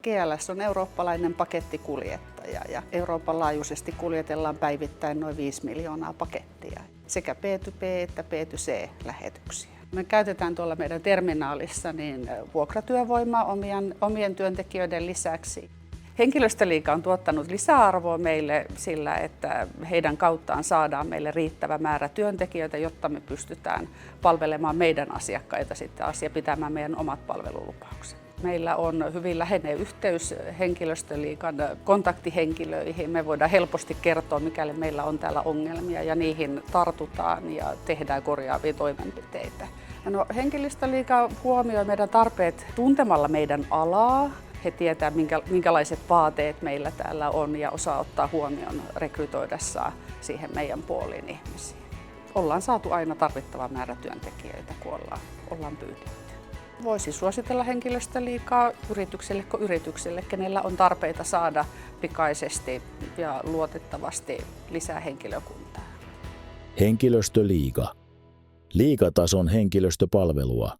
GLS on eurooppalainen pakettikuljettaja ja Euroopan laajuisesti kuljetellaan päivittäin noin 5 miljoonaa pakettia, sekä B2B että B2C-lähetyksiä. Me käytetään tuolla meidän terminaalissa vuokratyövoimaa omien työntekijöiden lisäksi. Henkilöstöliiga on tuottanut lisäarvoa meille sillä, että heidän kauttaan saadaan meille riittävä määrä työntekijöitä, jotta me pystytään palvelemaan meidän asiakkaita sitten pitämään meidän omat palvelulupaukset. Meillä on hyvin läheinen yhteys Henkilöstöliigan kontaktihenkilöihin. Me voidaan helposti kertoa, mikäli meillä on täällä ongelmia ja niihin tartutaan ja tehdään korjaavia toimenpiteitä. Henkilöstöliiga huomioi meidän tarpeet tuntemalla meidän alaa. He tietävät, minkälaiset vaateet meillä täällä on ja osaa ottaa huomioon rekrytoidessaan siihen meidän puoliin ihmisiä. Ollaan saatu aina tarvittava määrä työntekijöitä, kun ollaan pyydetty. Voisi suositella Henkilöstöliigaa yrityksille, kenellä on tarpeita saada pikaisesti ja luotettavasti lisää henkilökuntaa. Henkilöstöliiga. Liigatason henkilöstöpalvelua.